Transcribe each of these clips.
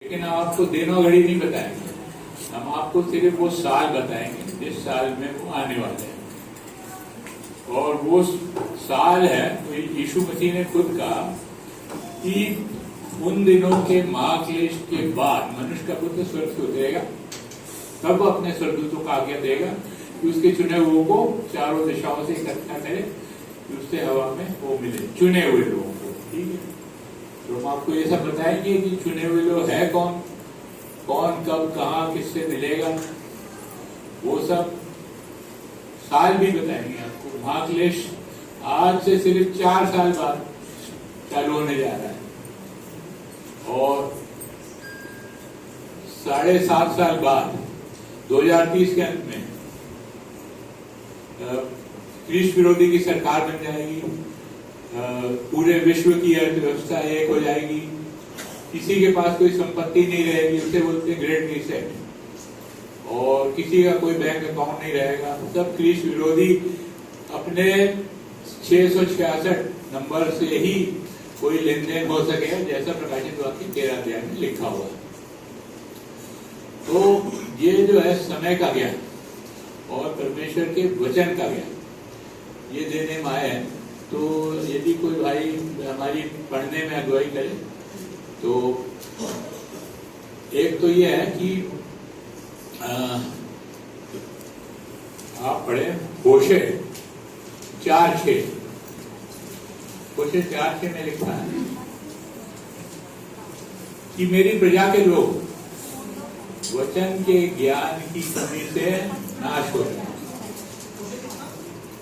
लेकिन हम आपको दिनों घड़ी नहीं बताएंगे, हम आपको सिर्फ वो साल बताएंगे जिस साल में वो आने वाले हैं। और वो साल है तो यीशु मसीह ने खुद कहा कि उन दिनों के महाक्लेश के बाद मनुष्य का पुत्र स्वर्ग से उतरेगा, तब वो अपने स्वर्गदूतों को आज्ञा देगा कि उसके चुने हुए को चारों दिशाओं से इकट्ठा करे कि उससे हवा में वो मिले, चुने हुए लोगों को। ठीक है, तो हम आपको ये सब बताएंगे कि चुने हुए लोग है कौन, कौन कब कहाँ किससे मिलेगा, वो सब साल भी बताएंगे आपको। महाक्लेश आज से सिर्फ 4 साल बाद चालू होने जा रहा है और 7.5 साल बाद 2030 के अंत में ख्रीष्ट विरोधी की सरकार बन जाएगी, पूरे विश्व की अर्थव्यवस्था एक हो जाएगी, किसी के पास कोई संपत्ति नहीं रहेगी, उसे बोलते हैं ग्रेट रीसेट, और किसी का कोई बैंक अकाउंट नहीं रहेगा। सब ख्रीष्ट विरोधी अपने 666 नंबर से ही कोई लेन देन हो सके, जैसा प्रकाशित वाक्य 13 अध्याय में लिखा हुआ है। तो ये जो है समय का ज्ञान और परमेश्वर के वचन का ज्ञान ये देने में आए हैं। तो यदि कोई भाई हमारी पढ़ने में अगुवाई करे तो एक तो ये है कि आप पढ़े होशे 4:6, होशे 4:6 में लिखा है कि मेरी प्रजा के लोग वचन के ज्ञान की कमी से नाश हो रहे हैं।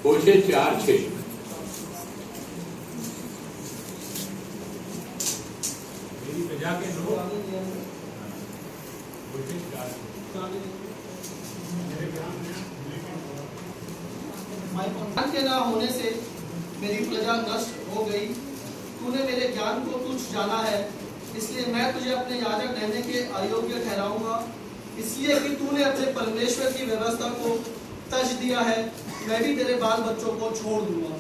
होशे 4:6 के लोग ज्ञान के ना होने से मेरी प्रजा नष्ट हो गई। तूने मेरे ज्ञान को तुच्छ जाना है, इसलिए मैं तुझे अपने याजक रहने के अयोग्य ठहराऊंगा। इसलिए कि तूने अपने परमेश्वर की व्यवस्था को तज दिया है, मैं भी तेरे बाल बच्चों को छोड़ दूंगा।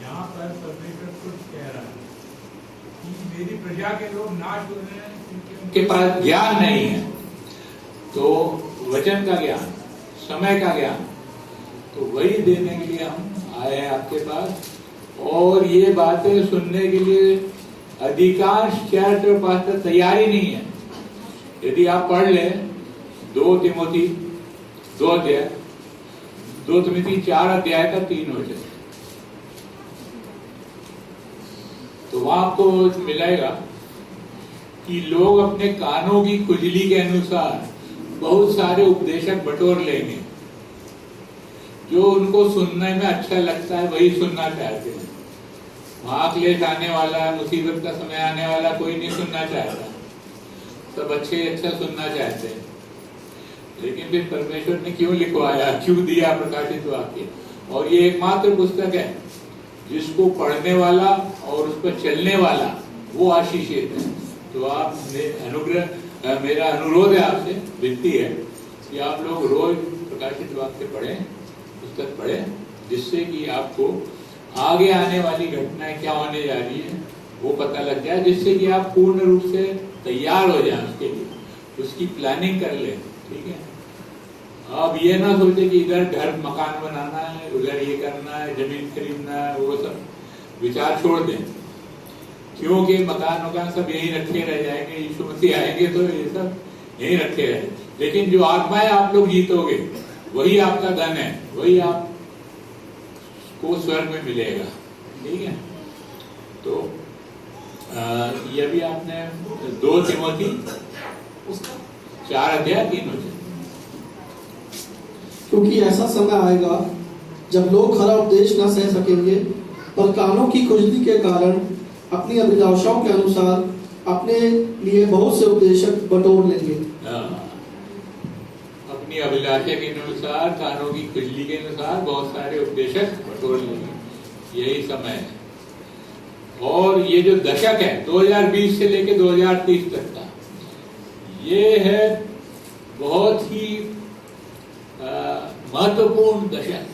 यहाँ पर परमेश्वर कुछ कह रहा है कि मेरी प्रजा के लोग नाश हो रहे हैं क्योंकि उनके पास ज्ञान नहीं है। तो वचन का ज्ञान, समय का ज्ञान, तो वही देने के लिए हम आए हैं आपके पास। और ये बातें सुनने के लिए अधिकांश चर्च और पास्टर तैयार ही नहीं है। यदि आप पढ़ लें 2 तिमोथी 2 अध्याय, 2 तिमोथी 4 अध्याय का 3 वचन, तो वहां आपको मिलेगा कि लोग अपने कानों की खुजली के अनुसार बहुत सारे उपदेशक बटोर लेंगे, जो उनको सुनने में अच्छा लगता है वही सुनना चाहते हैं। महाक्लेश आने वाला है, मुसीबत का समय आने वाला, कोई नहीं सुनना चाहता, सब अच्छा सुनना चाहते हैं। लेकिन फिर परमेश्वर ने क्यों लिखवाया, क्यों दिया प्रकाशित वाक्य? और ये एकमात्र पुस्तक है जिसको पढ़ने वाला और उस पर चलने वाला वो आशीषित है। तो आप अनुग्रह, मेरा अनुरोध है आपसे, विनती है कि आप लोग रोज प्रकाशित वाक्य पढ़ें, पुस्तक पढ़ें, जिससे कि आपको आगे आने वाली घटनाएं क्या होने जा रही है वो पता लग जाए, जिससे कि आप पूर्ण रूप से तैयार हो जाए उसके लिए, उसकी प्लानिंग कर ले। ठीक है, अब ये ना सोचे कि इधर घर मकान बनाना है, उधर ये करना है, जमीन खरीदना है, वो सब विचार छोड़ दें, क्योंकि मकान सब यहीं रखे रह जाएंगे। यीशु मसीह आएंगे तो ये सब यहीं रखे रहे, लेकिन जो आत्माएं आप लोग जीतोगे वही आपका धन है, वही आप को स्वर्ग में मिलेगा। ठीक है, तो ये भी आपने 2 तिमोथी 4 अध्याय 3 वचन, क्योंकि ऐसा समय आएगा जब लोग खरा उपदेश न सह सकेंगे, पर कानों की खुजली के कारण अपनी अभिलाषाओं के अनुसार अपने लिए बहुत से उपदेशक बटोर लेंगे। अपनी अभिलाषा के अनुसार, कानों की खुजली के अनुसार बहुत सारे उपदेशक बटोर लेंगे। यही समय है। और ये जो दशक है 2020 से लेके 2030 तक का, ये है बहुत ही महत्वपूर्ण दशक,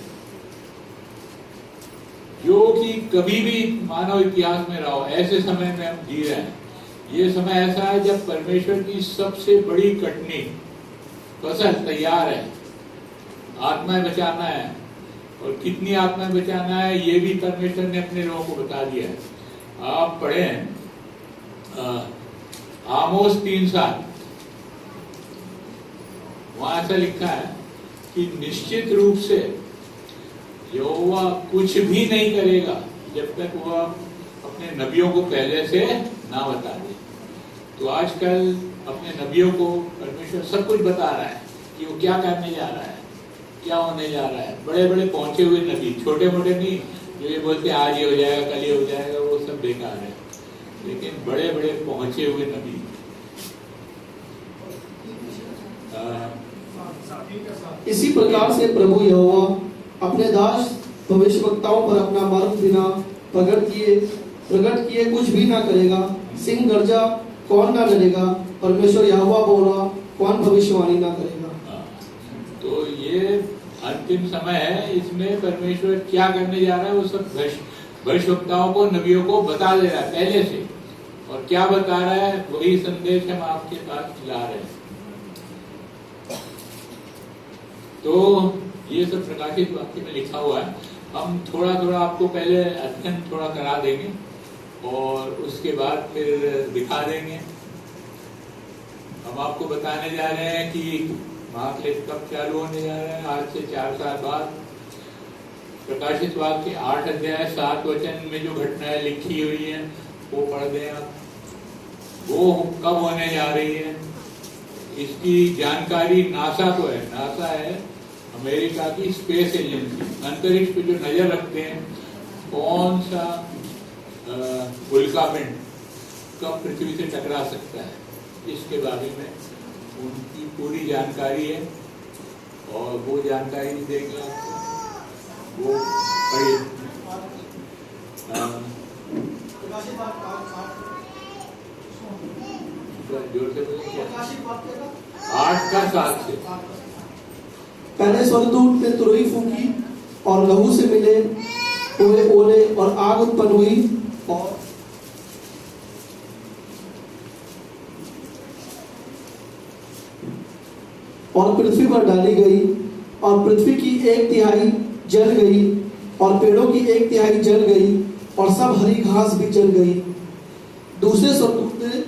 जो कि कभी भी मानव इतिहास में रहा हो, ऐसे समय में हम जी रहे हैं। ये समय ऐसा है जब परमेश्वर की सबसे बड़ी कटनी फसल तैयार है। आत्माएं बचाना है, और कितनी आत्माएं बचाना है ये भी परमेश्वर ने अपने लोगों को बता दिया है। आप पढ़े आमोस 3:7, वहां ऐसा लिखा है कि निश्चित रूप से यहोवा कुछ भी नहीं करेगा जब तक वह अपने नबियों को पहले से ना बता दे। तो आजकल अपने नबियों को परमेश्वर सब कुछ बता रहा है कि वो क्या करने जा रहा है, क्या होने जा रहा है। बड़े बड़े पहुंचे हुए नबी, छोटे मोटे नहीं जो ये बोलते हैं आज ये हो जाएगा कल ये हो जाएगा, वो सब बेकार है। लेकिन बड़े बड़े पहुंचे हुए नबी इसी प्रकार से प्रभु यहोवा अपने दास भविष्यवक्ताओं पर अपना मर्म बिना प्रकट किए कुछ भी ना करेगा। सिंह गर्जा कौन ना लड़ेगा, परमेश्वर यहोवा बोला कौन भविष्यवाणी ना करेगा। तो ये अंतिम समय है, इसमें परमेश्वर क्या करने जा रहा है वो सब भविष्यवक्ताओं को, नबियों को बता दे रहा है पहले से। और क्या बता रहा है, वही संदेश हम आपके पास ला रहे हैं। तो ये सब प्रकाशित वाक्य में लिखा हुआ है। हम थोड़ा थोड़ा आपको पहले अध्ययन थोड़ा करा देंगे और उसके बाद फिर दिखा देंगे। हम आपको बताने जा रहे हैं कि महाक्लेश कब चालू होने जा रहा है। आज से 4 साल बाद प्रकाशित वाक्य 8 अध्याय 7 वचन में जो घटनाएं लिखी हुई हैं वो पढ़ दें आप। वो कब होने जा रही है इसकी जानकारी नासा को है। नासा है अमेरिका की स्पेस एजेंसी, अंतरिक्ष पे जो नजर रखते हैं कौन सा उल्कापिंड कब पृथ्वी से टकरा सकता है, इसके बारे में उनकी पूरी जानकारी है। और वो जानकारी देंगे आपको, वो पढ़िए। जोर से बोलिए। 8 का 7 से। पहले स्वर्गदूत ने तुरही फूंकी और लहू से मिले हुए ओले और आग उत्पन्न हुई और पृथ्वी पर डाली गई, और पृथ्वी की 1/3 जल गई और पेड़ों की 1/3 जल गई और सब हरी घास भी जल गई। दूसरे स्वर्गदूत ने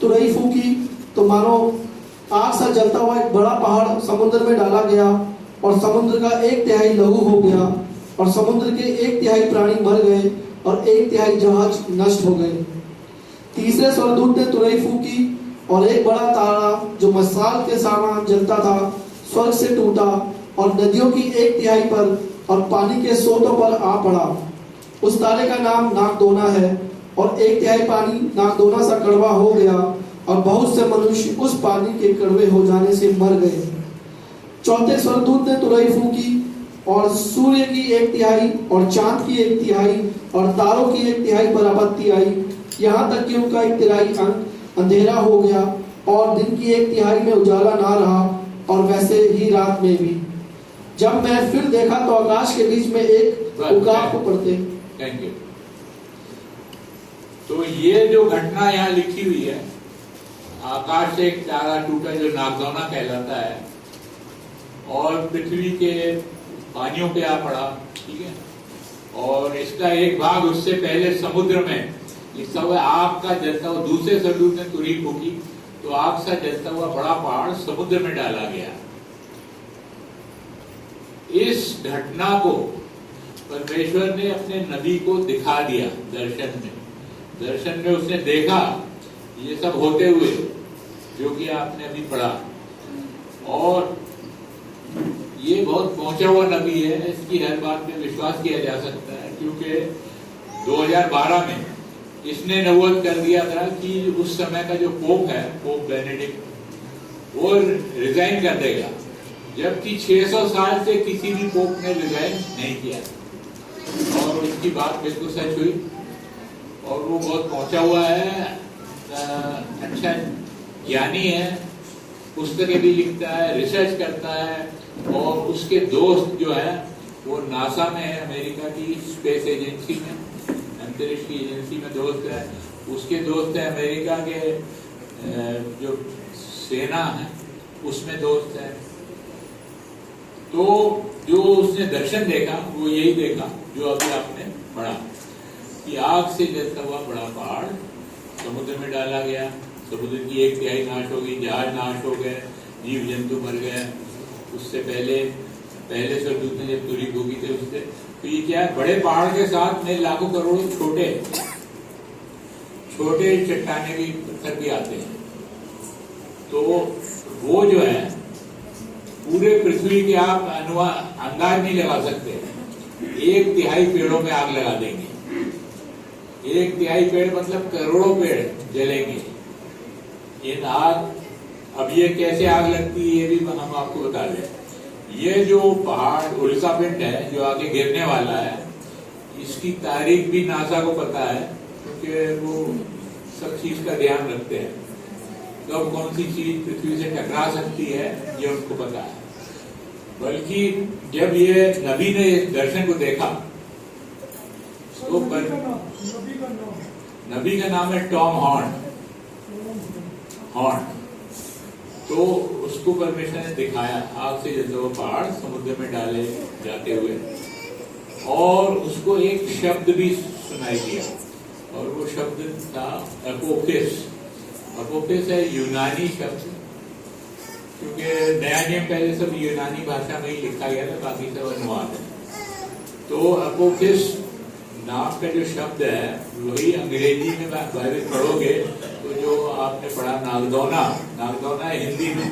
तुरही फूंकी तो मानो आग सा जलता हुआ एक बड़ा पहाड़ समुद्र में डाला गया, और समुद्र का 1/3 लहू हो गया, और समुद्र के 1/3 प्राणी मर गए और 1/3 जहाज नष्ट हो गए। तीसरे स्वर्गदूत ने तुरही फूंकी और एक बड़ा तारा जो मशाल के समान जलता था स्वर्ग से टूटा और नदियों की 1/3 पर और पानी के सोतों पर आ पड़ा। उस तारे का नाम नागदोना है, और 1/3 पानी नागदोना सा कड़वा हो गया, और बहुत से मनुष्य उस पानी के कड़वे हो जाने से मर गए। चौथे स्वर्गदूत ने तुरही फूंकी और सूर्य की 1/3 और चांद की 1/3 और तारों की 1/3 पर आपत्ति आई, यहाँ तक कि उनका 1/3 अंक अंधेरा हो गया और दिन की 1/3 में उजाला ना रहा, और वैसे ही रात में भी। जब मैं फिर देखा तो आकाश के बीच में एक उकाब को पड़ते। Thank you. तो ये जो घटना यहाँ लिखी हुई है, आकाश से एक तारा टूटा जो नागदौना कहलाता है और पृथ्वी के पानियों पे आ पड़ा, ठीक है। और इसका एक भाग उससे पहले समुद्र में लिखा हुआ आग का जलता हुआ, दूसरे स्वर्गदूत ने तुरही फूंकी तो आग सा जलता हुआ बड़ा पहाड़ समुद्र में डाला गया। इस घटना को परमेश्वर ने अपने नबी को दिखा दिया दर्शन में। दर्शन में उसने देखा ये सब होते हुए जो कि आपने अभी पढ़ा। और ये बहुत पहुंचा हुआ नबी है, इसकी हर बात में विश्वास किया जा सकता है, क्योंकि 2012 में इसने नबूवत कर दिया था कि उस समय का जो पोप है, पोप बेनेडिक्ट, वो रिजाइन कर देगा, जबकि 600 साल से किसी भी पोप ने रिजाइन नहीं किया। और उसकी बात बिल्कुल सच हुई और वो बहुत पहुंचा हुआ है, अच्छा ज्ञानी है, पुस्तकें भी लिखता है, रिसर्च करता है। और उसके दोस्त जो है वो नासा में है, अमेरिका की स्पेस एजेंसी में, अंतरिक्ष की एजेंसी में दोस्त है। उसके दोस्त है अमेरिका के जो सेना है उसमें दोस्त है। तो जो उसने दर्शन देखा वो यही देखा जो अभी आपने पढ़ा कि आग से जलता हुआ बड़ा पहाड़ समुद्र में डाला गया, समुद्र की 1/3 नाश हो गई, जहाज नाश हो गए, जीव जंतु मर गए। उससे पहले स्वर्गदूत ने जब तुरी भोगी थे उससे, तो ये क्या है, बड़े पहाड़ के साथ में लाखों करोड़ों छोटे चट्टाने भी पत्थर भी आते हैं। तो वो जो है पूरे पृथ्वी के आप अंदाज नहीं लगा सकते। 1/3 पेड़ों में आग लगा देंगे, 1/3 पेड़ मतलब करोड़ों पेड़ जलेंगे। ये आग, अब ये कैसे आग लगती है ये भी हम आपको बता दें। ये जो पहाड़ उल्कापिंड है जो आगे गिरने वाला है, इसकी तारीख भी नासा को पता है, क्योंकि वो सब चीज का ध्यान रखते हैं। कब कौन सी चीज पृथ्वी से टकरा सकती है ये उनको पता है। बल्कि जब ये नबी ने इस दर्शन को देखा तो नबी का नाम है टॉम हॉर्न। तो उसको परमेश्वर ने दिखाया आग से जलता हुआ पहाड़ समुद्र में डाले जाते हुए, और उसको एक शब्द भी सुनाई दिया, और वो शब्द था अपोफिस। अपोफिस है यूनानी शब्द, क्योंकि नया नियम पहले सब यूनानी भाषा में ही लिखा गया था, बाकी सब अनुवाद है। तो अपोफिस नाम का जो शब्द है वही अंग्रेजी में बाइबल पढ़ोगे तो जो आपने पढ़ा नागदौना हिंदी में